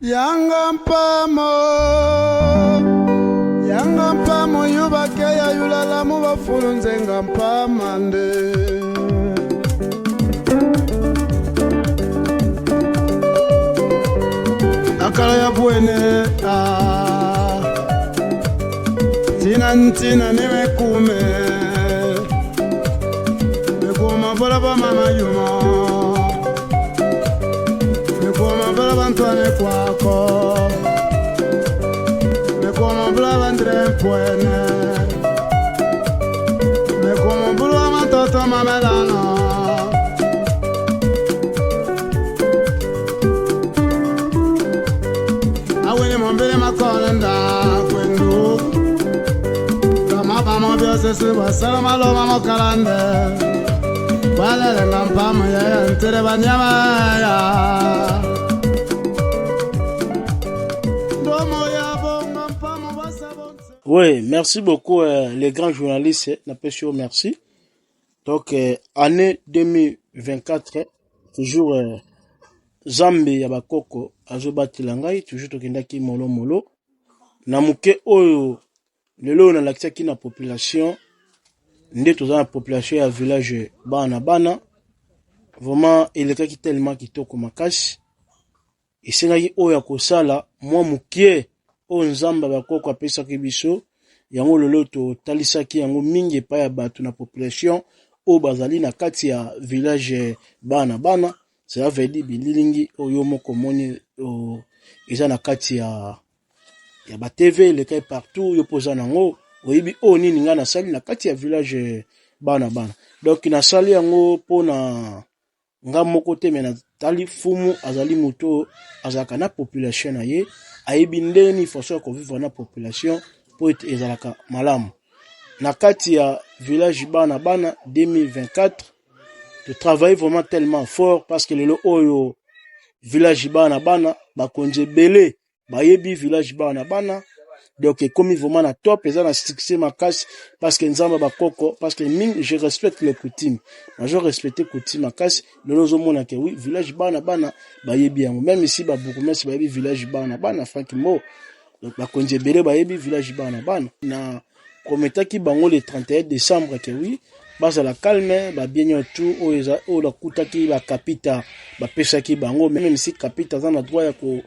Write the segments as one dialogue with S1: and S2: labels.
S1: Yanga mpamo yubake ya yulala mubafulu nzenga mpamande akala ya bwene tina niwe kume mekuma bola ba mama yuma mekuma bola ba Antoine kwako mekuma bola ba Andre Mpwene mekuma bola matoto mamelano awene mombele makonenda kwendu kama pamo biose suba salama loma mokalande walele ngampamo ya ntere banyama ya domo ya bonga mpamo basabonse.
S2: Oui, merci beaucoup les grands journalistes, n'appelle merci. Donc année 2024 toujours Zambi ya bakoko azobati langai toujours tokendaki molo na muke oyo lelo na lakiaki na population nde toza na population ya village bana vraiment elekaki tellement kitoko makasi esengaki oyo ya kosala mwa mukie oyo nzamba bakoko apesaki biso yango lelo totalisaki yango mingi epai ya bato na population oyo bazali na kati ya village bana cela veut dire bililingi oyo moko moni eza na kati ya ba TV le kai partout yo poza nango oyibi o nini nga na sali na kati ya village bana donc na sali yango pona nga moko te mena tali fumu azali muto azaka na population na ye ayibi ndeni foso ko vivre na population po ezalaka malamu na kati ya village bana 2024 de travailler vraiment tellement fort parce que le oyo village bana ba konje belé ba yebi village bana donc comme vraiment na top eza na succès makasi parce que nzamba ba koko parce que je respecte les coutumes je respecte coutumes makasi le zo mona que oui village bana ba yebi yango même ici ba beaucoup mais ba yebi village bana Frank Mo donc ba konje belé ba yebi village bana na kometaki bango le 31 décembre que oui basa la calme ba bien tout o la kutaki la capita ba pesaki bango même si capita za na droit ya ko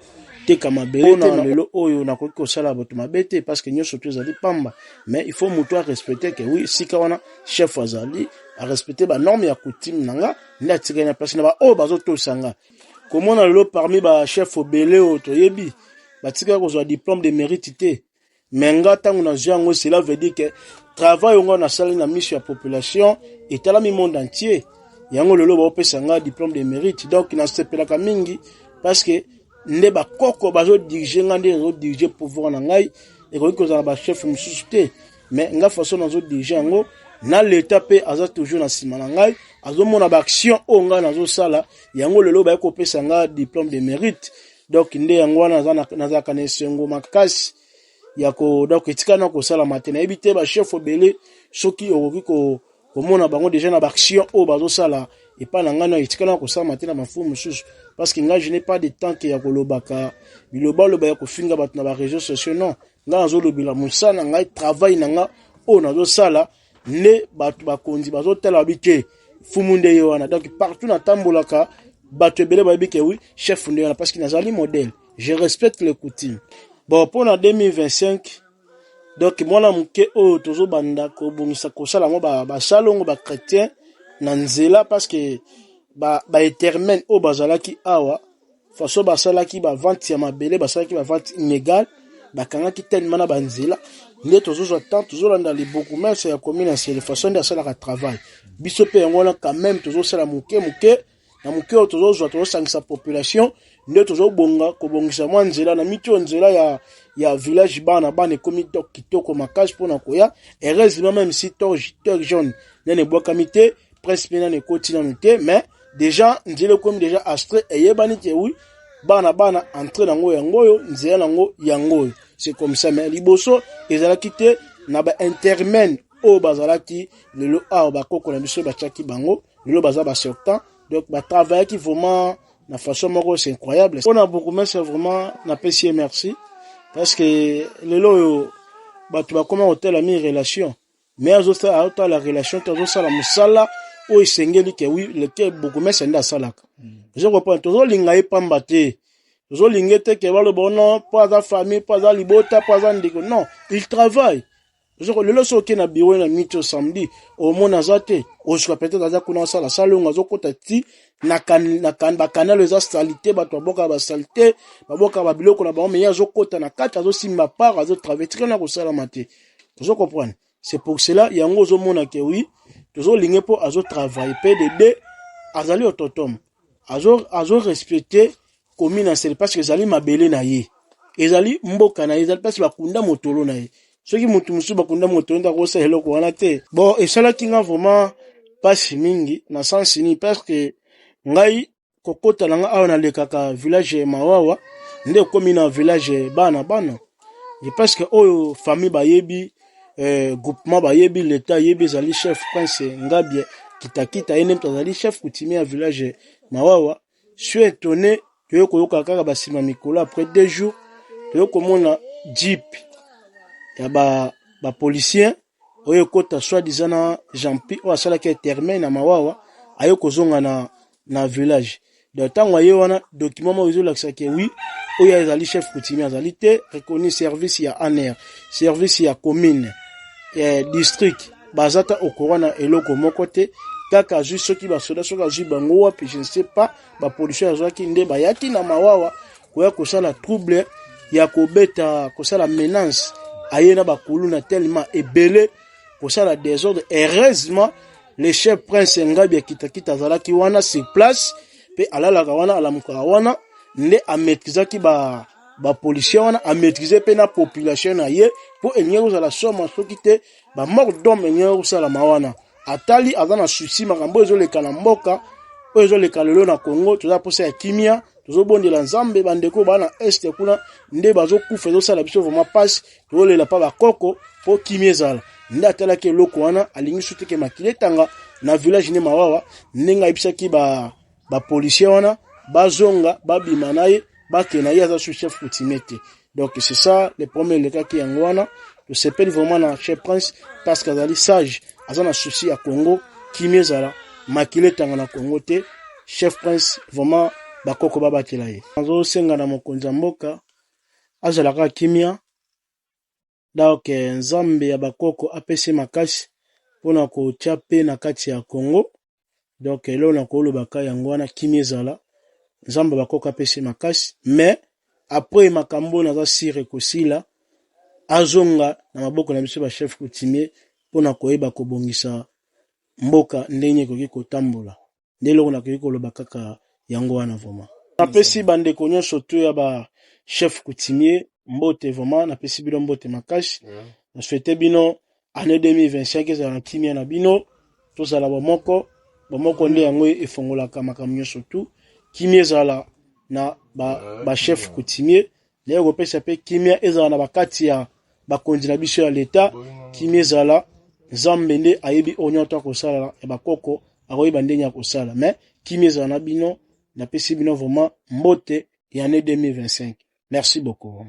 S2: teka mabele na lelo oyo na ko sala bato mabete parce que nyoso to zali pamba mais il faut muto respecter que oui sika wana chef azali a respecter ba norme ya coutume nanga nda tika na place na ba o bazo to sanga comment na lelo parmi ba chef obele o to yebi ba tika ko zo diplôme de mérite te menga tangu na jango cela veut dire que travail on a sali na mission ya population et tala mi monde entier yango lelo ba opesa nga diplôme de mérite donc na sepelaka mingi parce que nde ba koko bazo diriger nga nde zo diriger pouvoir na ngai et ko za ba chef mususu te mais nga façon na zo diriger yango na l'état pe aza toujours na sima na ngai azo mona ba action o nga na zo sala yango lelo ba ko pesa nga diplôme de mérite donc nde yango na za kanesengo makasi yako donc etikana ko sala matena ebite ba chef obele soki okoki ko mona bango déjà na action o bazo sala et pas ngana etikana ko sala matena mafumu mususu parce que nga je n'ai pas de temps que yako lobaka biloba loba yako finga bat na ba réseaux sociaux non nga zo lobila musana nga travail nanga o na zo sala ne batu bakonzi bazo tela bike fumu nde wana donc partout na tambolaka batu ebele ba bike oui chef nde wana parce que nazali modèle je respecte les coutumes. Bon, pour la 2025, donc, moi, la mouke, tozo banda, ko bongisa, ko sala, moi, ba salongo, ba chrétien, nanzela, parce que, ba étermen, bazalaki awa, façon, ba salaki, ba vente, ya mabele, ba salaki, ba vente inégale, ba kangaki tellement na banzela, nye tozo j'attends, tozo landa les beaucoup, mais c'est la commune, c'est la façon de sala ka travail. Bisope, yango, quand même, tozo sala mouke, na mouke, tozo sangisa population, nde tozo bonga ko bongisa mwa nzela na mito nzela ya village bana ekomi kitoko makasi pona koya heureusement même si tor jaune nene boka mité presque nene koti na mité mais déjà nzela comme déjà astre eyebani te oui bana entre nango yango nzela nango yango c'est comme ça mais liboso ezala kité na ba intermen o bazalaki lelo a ba koko na biso ba tchaki bango lelo baza ba sortant donc ba travailler qui vraiment na façon moko c'est incroyable. On a beaucoup mais c'est vraiment na pesi merci parce que lelo bato ba comment hôtel ami relation mais azosa auto la relation tozo la musala o isengeli ke oui le ke beaucoup mais c'est nda salaka. Je comprends tozo linga epamba te. Tozo lingete ke balo bono pas za famille pas za libota pas za ndiko non, il travaille. Le loso qui na bureau na mito samedi au mona zate o sika peut-être za kuna sala salonga zokota ti na kan ba canal za salité ba to boka ba salité ba boka ba biloko na ba mais zokota na kata zo simba part azo travailler na ko sala maté. Vous comprenez? C'est pour cela yango zo mona ke oui tozo linge po azo travailler PDD azali autotome azo respecter commune en parce que zali mabele na ye ezali mboka na ye ezali parce bakunda motolo na ye. Ce qui mutu bakunda moto nda ko sala ko wana te bon et cela qui nga vraiment pas mingi na sens ni parce que ngai kokota langa awa na lekaka village Mawawa nde komi na village bana je pense que oyo famille bayebi groupement bayebi l'état yebi zali chef prince Ngabie kitakita ene mtazali chef coutumier à village Mawawa. Je suis étonné que yoka kaka basima mikolo après 2 jours yoko mona jeep ya ba policier oyo kota soi-disant na Jean-Pi o asala ke terme na Mawawa ayo kozonga na village de tango ayo wana document mo izo laksa ke oui oyo ezali chef coutumier azali te reconnu service ya ANR service ya commune district bazata okorana eloko moko te kaka azui soki basoda soki azui bango wapi je ne sais pas ba policier azwaki nde bayaki na Mawawa koya kosala trouble ya kobeta kosala menace ayena bakulu na tellement ebele kosala désordre. Heureusement le chef prince Ngabie kitakita zalaki wana sur place pe alala wana alamuka wana nde ametrizaki ba policier wana ametrize pe na population na ye po enyero za la soma soki te ba mort d'homme enyero sala mawana atali azana souci makambo ezoleka na mboka oyo ezoleka lelo na Congo toza posa ya kimia tozobondela nzambe bandeko bana este kuna nde bazokufa ezosala biso vraiment passe tolela pa bakoko po kimia ezala nde atalaki eloko wana alingi soki ke makile tanga na village ne Mawawa ndenga yebisaki ba policier wana bazonga babima naye bakena ye aza chef coutumier te. Donc c'est ça le premier le cas qui yango wana to s'appelle vraiment na chef prince parce qu'azali sage azana souci ya Congo kimia ezala makile tanga na Congo te chef prince vraiment bakoko babatela ye azo senga na mokonza mboka azalaka kimia donc nzambe ya bakoko apesi makasi pona ko tia pe na kati ya Congo. Donc elo na ko lobaka yango wana kimia ezala nzambe bakoko apesi makasi mais après makambo na za sire kosila azonga na maboko na biso ba chef coutumier pona koyeba kobongisa mboka ndenye koki kotambola ndelo na koki koloba kaka yango wana vraiment napesi bandeko nyonso to ya ba chef coutumier mbote vraiment napesi bino mbote makasi na souhaite bino année 2025 ezala kimia na bino tozala bomoko nde yango efongolaka makambo nyonso tu kimia ezala na ba chef coutumier leo kopesa pe kimia ezala na bakati ya bakonzi na biso ya leta kimia ezala nzambe nde ayebi onyoto kosala ya bakoko akoyeba ndenge ya kosala mais kimia ezala na bino napesi bino vraiment mbote ya année 2025. Merci beaucoup.